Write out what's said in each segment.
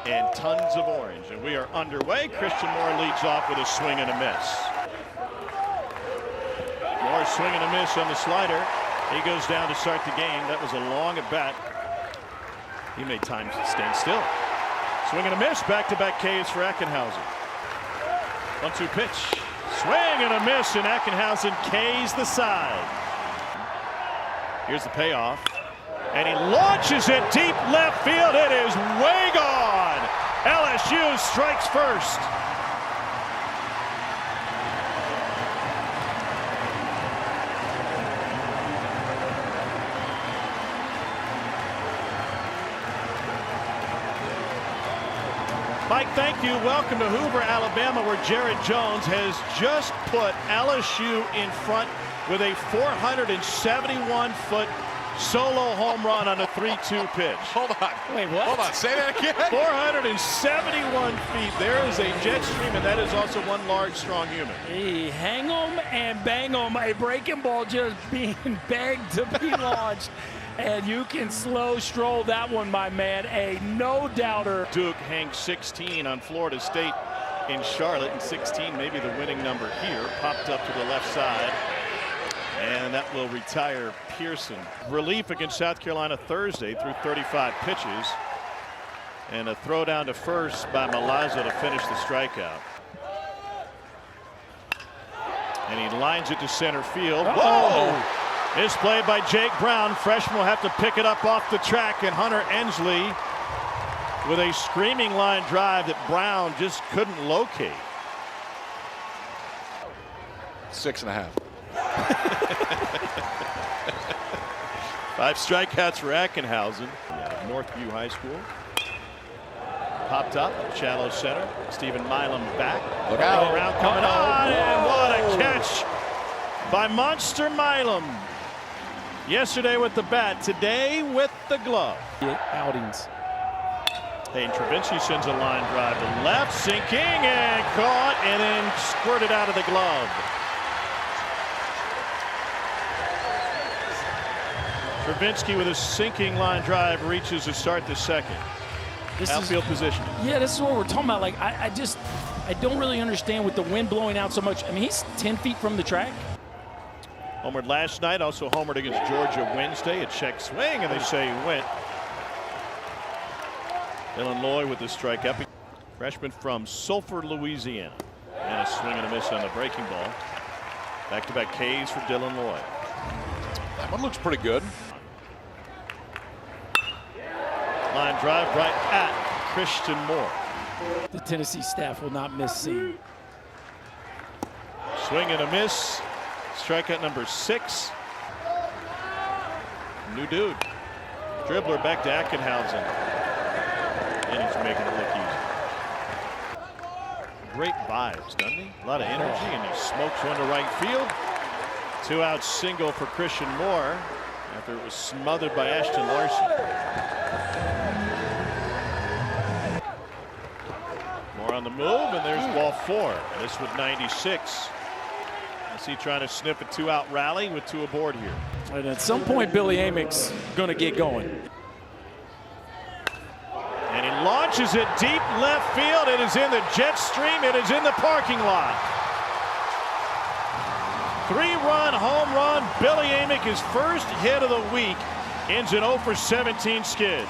and tons of orange. And we are underway. Christian Moore leads off with a swing and a miss. Moore swing and a miss on the slider. He goes down to start the game. That was a long at bat. He made time stand still. Swing and a miss. Back-to-back Ks for Ackenhausen. 1-2 pitch. Swing and a miss, and Ackenhausen K's the side. Here's the payoff. And he launches it deep left field. It is way gone. LSU strikes first. Mike, thank you. Welcome to Hoover, Alabama, where Jared Jones has just put LSU in front with a 471-foot solo home run on a 3-2 pitch. Hold on. Wait, what? Hold on. Say that again. 471 feet. There is a jet stream, and that is also one large, strong human. Hey, hang 'em and bang 'em. A breaking ball just being begged to be launched. And you can slow stroll that one, my man. A no-doubter. Duke hangs 16 on Florida State in Charlotte, and 16 maybe the winning number here. Popped up to the left side, and that will retire Pearson. Relief against South Carolina Thursday through 35 pitches, and a throw down to first by Milazzo to finish the strikeout. And he lines it to center field. Whoa! Misplayed by Jake Brown. Freshman will have to pick it up off the track, and Hunter Ensley with a screaming line drive that Brown just couldn't locate. 6.5. 5 strikeouts for Ackenhausen. Northview High School. Popped up, shallow center. Stephen Milam back. Look out. Around coming on, and what a catch by Monster Milam. Yesterday with the bat, today with the glove. Outings. Hey, Travinci sends a line drive to left, sinking and caught, and then squirted out of the glove. Travinci with a sinking line drive reaches to start the second. This Outfield position. Yeah, this is what we're talking about. Like, I don't really understand with the wind blowing out so much. I mean, he's 10 feet from the track. Homered last night, also homered against Georgia Wednesday. A check swing, and they say he went. Illinois with the strikeout. Freshman from Sulphur, Louisiana. And a swing and a miss on the breaking ball. Back-to-back Ks for Dylan Lloyd. That one looks pretty good. Line drive right at Christian Moore. The Tennessee staff will not miss seeing. Swing and a miss. Strikeout number 6. New dude. Dribbler back to Ackenhausen. And he's making it look easy. Great vibes, doesn't he? A lot of energy, and he smokes one to right field. 2-out single for Christian Moore after it was smothered by Ashton Larson. Moore on the move, and there's ball 4. This with 96. I see trying to sniff a 2-out rally with 2 aboard here. And at some point, Billy Amick's going to get going. And he launches it deep left field. It is in the jet stream. It is in the parking lot. 3-run home run. Billy Amick, his first hit of the week, ends an 0 for 17 skid.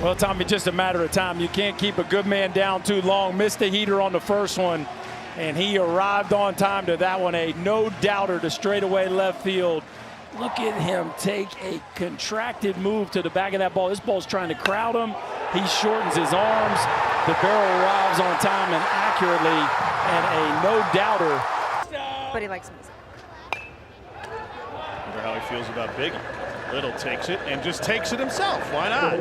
Well, Tommy, just a matter of time. You can't keep a good man down too long. Missed the heater on the first one, and he arrived on time to that one. A no-doubter to straightaway left field. Look at him take a contracted move to the back of that ball. This ball's trying to crowd him. He shortens his arms. The barrel arrives on time and accurately, and a no-doubter. But he likes music. Wonder how he feels about Biggie. Little takes it and just takes it himself. Why not?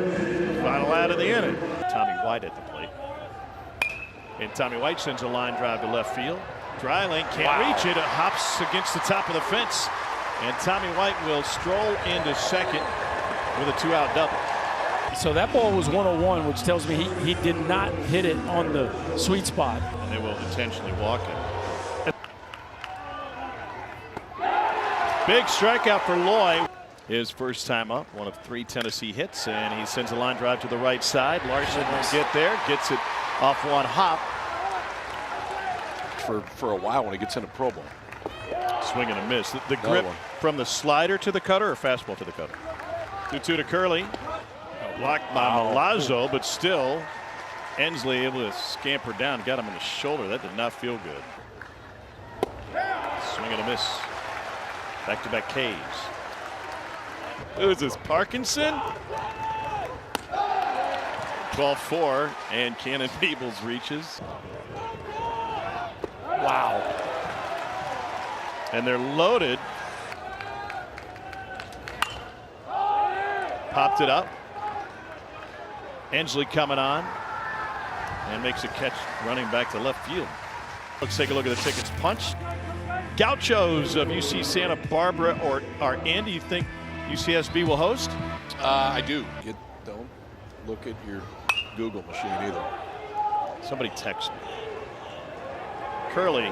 Final out of the inning. Tommy White at the plate. And Tommy White sends a line drive to left field. Dreiling can't reach it. It hops against the top of the fence. And Tommy White will stroll into second with a 2-out double. So that ball was 101, which tells me he did not hit it on the sweet spot. And they will intentionally walk it. Big strikeout for Loy. His first time up, one of 3 Tennessee hits, and he sends a line drive to the right side. Larson will get there, gets it off one hop. For a while when he gets into Pro Bowl. Swing and a miss. The grip from the slider to the cutter or fastball to the cutter? 2-2 to Curley. Blocked by Milazzo, but still Ensley able to scamper down. Got him in the shoulder. That did not feel good. Swing and a miss. Back-to-back Ks. Who is this, Parkinson? 12-4, and Cannon Peebles reaches. Wow. And they're loaded. Popped it up. Ensley coming on and makes a catch running back to left field. Let's take a look at the tickets punched. Gauchos of UC Santa Barbara are in. Do you think UCSB will host? I do. Don't look at your Google machine either. Somebody text me. Curley,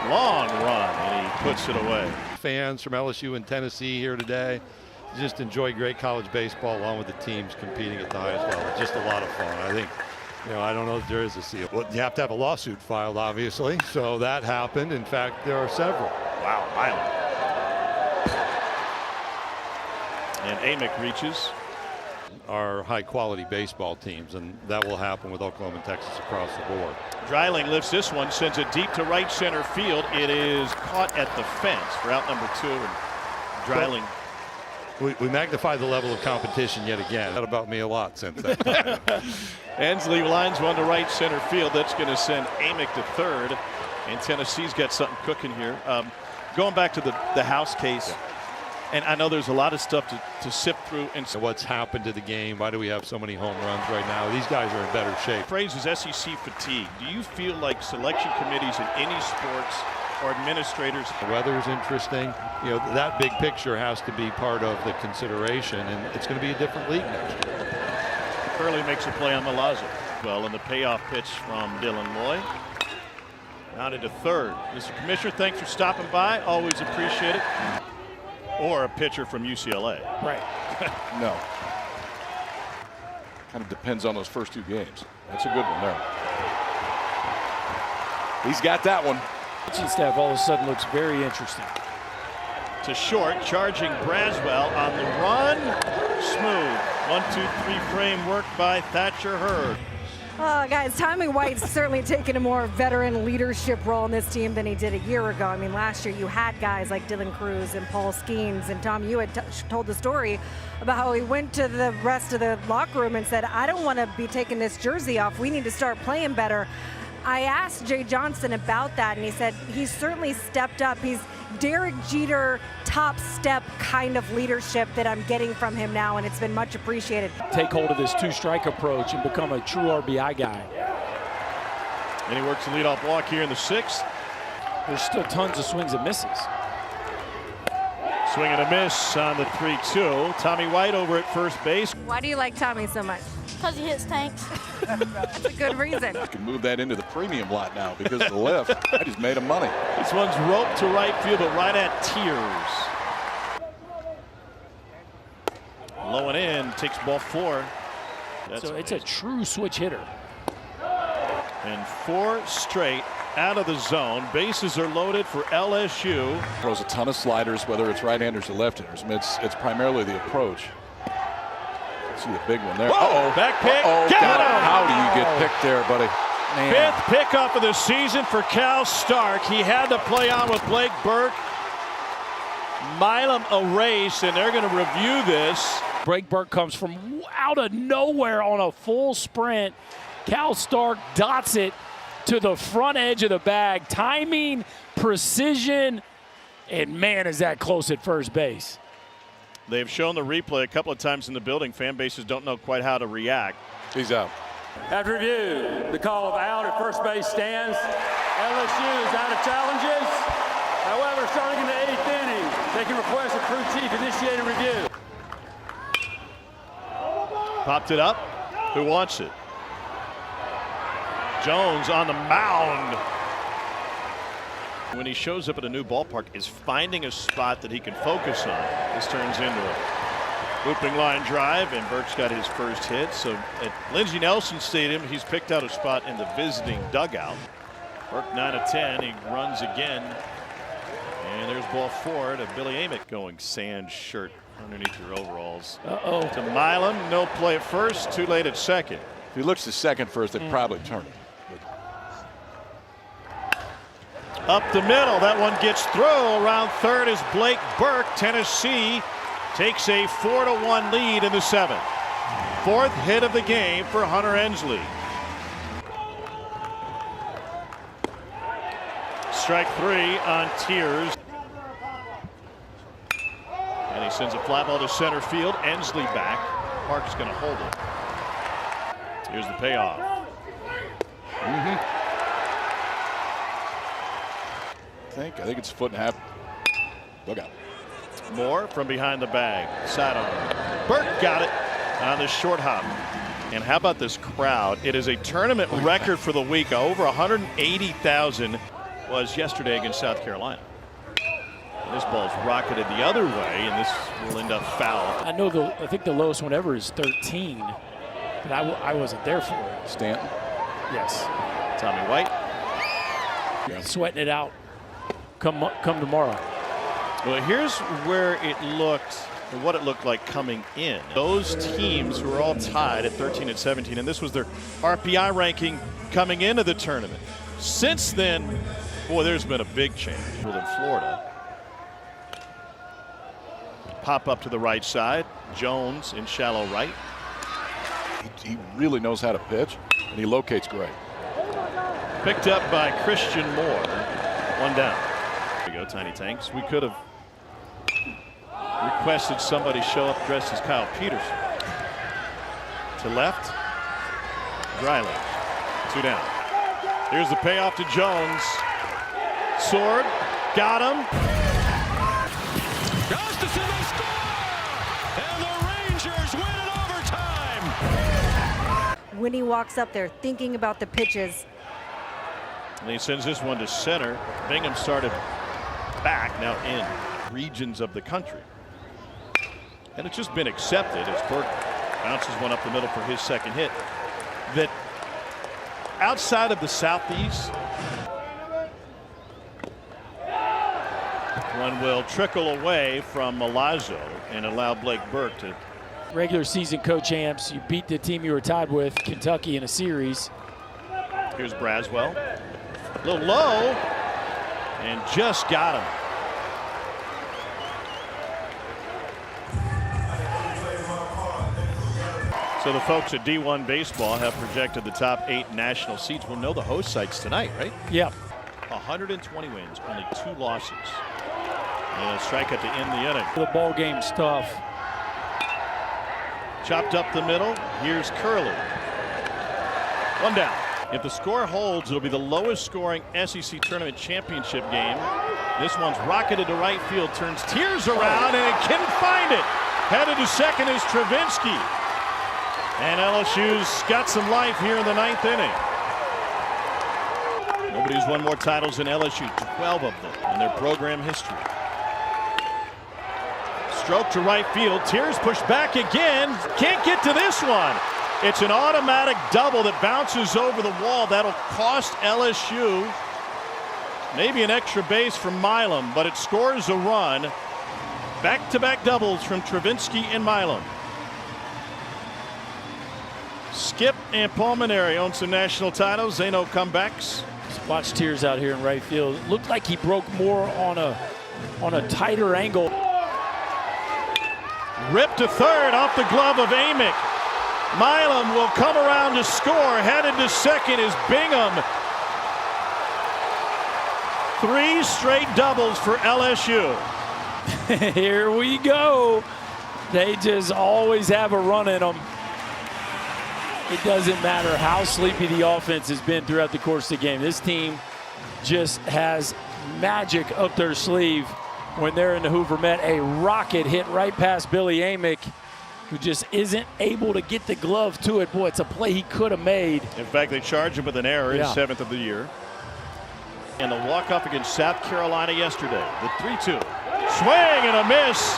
long run, and he puts it away. Fans from LSU and Tennessee here today just enjoy great college baseball along with the teams competing at the highest level. Just a lot of fun. I think, I don't know if there is a seal. Well, you have to have a lawsuit filed, obviously. So that happened. In fact, there are several. Wow, violent. And Amick reaches. Our high-quality baseball teams, and that will happen with Oklahoma and Texas across the board. Dreiling lifts this one, sends it deep to right center field. It is caught at the fence for out number 2. And Dreiling. We magnify the level of competition yet again. That about me a lot since that time. Ensley lines one to right center field. That's going to send Amick to third. And Tennessee's got something cooking here. Going back to the House case. Yeah. And I know there's a lot of stuff to sift through. And what's happened to the game? Why do we have so many home runs right now? These guys are in better shape. The phrase is SEC fatigue. Do you feel like selection committees in any sports or administrators? The weather is interesting. That big picture has to be part of the consideration, and it's going to be a different league next year. Curley makes a play on Milazzo. Well, and the payoff pitch from Dylan Loy. Out into third. Mr. Commissioner, thanks for stopping by. Always appreciate it. Or a pitcher from UCLA. Right. No. Kind of depends on those first 2 games. That's a good one there. He's got that one. Pitching staff all of a sudden looks very interesting. To short, charging Braswell on the run. Smooth. 1-2-3 frame work by Thatcher Hurd. Guys, Tommy White's certainly taken a more veteran leadership role in this team than he did a year ago. I mean, last year you had guys like Dylan Cruz and Paul Skeens, and Tom, you had told the story about how he went to the rest of the locker room and said, I don't want to be taking this jersey off. We need to start playing better. I asked Jay Johnson about that, and he said he's certainly stepped up. He's Derek Jeter top step kind of leadership that I'm getting from him now, and it's been much appreciated. Take hold of this 2-strike approach and become a true RBI guy. And he works the leadoff walk here in the 6th. There's still tons of swings and misses. Swing and a miss on the 3-2. Tommy White over at first base. Why do you like Tommy so much? Because he hits tanks. That's a good reason. I can move that into the premium lot now because of the lift. I just made him money. This one's roped to right field, but right at Tears. Low and in, takes ball 4. So it's a true switch hitter. And 4 straight out of the zone. Bases are loaded for LSU. Throws a ton of sliders, whether it's right-handers or left-handers. I mean, it's primarily the approach. See the big one there. Uh-oh. Back pick. Got him. How do you get picked there, buddy? Man. 5th pickup of the season for Cal Stark. He had to play on with Blake Burke. Milam erased, and they're going to review this. Blake Burke comes from out of nowhere on a full sprint. Cal Stark dots it to the front edge of the bag. Timing, precision, and man, is that close at first base. They've shown the replay a couple of times in the building. Fan bases don't know quite how to react. He's out. After review, the call of out at first base stands. LSU is out of challenges. However, starting in the 8th inning, they can request a crew chief initiated review. Popped it up. Who wants it? Jones on the mound. When he shows up at a new ballpark, is finding a spot that he can focus on. This turns into a looping line drive, and Burke's got his first hit. So at Lindsey Nelson Stadium, he's picked out a spot in the visiting dugout. Burke 9 of 10. He runs again. And there's ball 4 to Billy Amick, going sand shirt underneath your overalls. To Milam, no play at first, too late at second. If he looks to second first, they'd probably turn it. Up the middle, that one gets through. Around third is Blake Burke. Tennessee takes a 4-1 lead in the 7th. 4th hit of the game for Hunter Ensley. Strike 3 on Tiers. And he sends a fly ball to center field. Ensley back. Park's going to hold it. Here's the payoff. I think it's a foot and a half. Look out. Moore from behind the bag. Sidearm. Burke got it on the short hop. And how about this crowd? It is a tournament record for the week. Over 180,000 was yesterday against South Carolina. And this ball's rocketed the other way, and this will end up foul. I think the lowest one ever is 13, but I wasn't there for it. Stanton. Yes. Tommy White. Sweating it out. Come tomorrow. Well, here's where it looked, or what it looked like coming in. Those teams who were all tied at 13 and 17, and this was their RPI ranking coming into the tournament. Since then, boy, there's been a big change in Florida. Pop up to the right side. Jones in shallow right. He really knows how to pitch, and he locates great. Picked up by Christian Moore. 1 down. There we go, Tiny Tanks. We could have requested somebody show up dressed as Kyle Peterson. To left, Dryling. 2 down. Here's the payoff to Jones. Sword, got him. Gustafson, they score! And the Rangers win in overtime! When he walks up there thinking about the pitches. And he sends this one to center. Bingham started back, now in regions of the country. And it's just been accepted as Burke bounces one up the middle for his second hit. That outside of the Southeast, one will trickle away from Milazzo and allow Blake Burke to. Regular season co-champs, you beat the team you were tied with, Kentucky, in a series. Here's Braswell. A little low, and just got him. So the folks at D1 Baseball have projected the top 8 national seeds. We'll know the host sites tonight, right? Yeah. 120 wins, only 2 losses. And a strikeout to end the inning. The ball game's tough. Chopped up the middle. Here's Curley. 1 down. If the score holds, it'll be the lowest scoring SEC tournament championship game. This one's rocketed to right field, turns Tiers around, and it can find it. Headed to second is Travinsky. And LSU's got some life here in the 9th inning. Nobody's won more titles than LSU, 12 of them in their program history. Stroke to right field. Tiers pushed back again. Can't get to this one. It's an automatic double that bounces over the wall. That'll cost LSU maybe an extra base from Milam, but it scores a run. Back-to-back doubles from Travinsky and Milam. Skip and Pulmonary own some national titles. They know comebacks. Watch Tiers out here in right field. It looked like he broke more on a tighter angle. Ripped to third off the glove of Amick. Milam will come around to score. Headed to second is Bingham. 3 straight doubles for LSU. Here we go. They just always have a run in them. It doesn't matter how sleepy the offense has been throughout the course of the game. This team just has magic up their sleeve when they're in the Hoover Met. A rocket hit right past Billy Amick, who just isn't able to get the glove to it. Boy, it's a play he could have made. In fact, they charged him with an error, his 7th of the year. And the walk-off against South Carolina yesterday. The 3-2. Swing and a miss.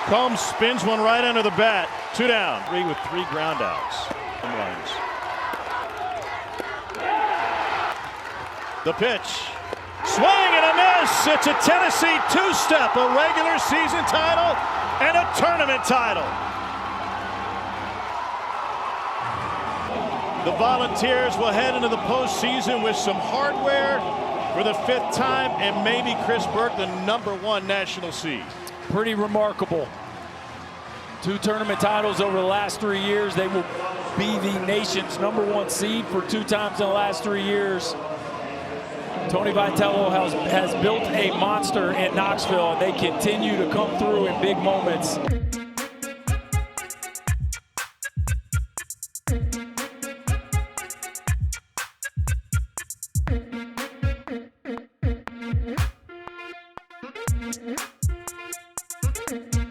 Combs spins one right under the bat. 2 down. 3 with 3 ground outs. Runs. The pitch. Swing and a miss. It's a Tennessee 2-step. A regular season title and a tournament title. The Volunteers will head into the postseason with some hardware for the 5th time, and maybe Chris Burke, the #1 national seed. Pretty remarkable. 2 tournament titles over the last 3 years. They will be the nation's #1 seed for 2 times in the last 3 years. Tony Vitello has built a monster in Knoxville, and they continue to come through in big moments. Mm-hmm.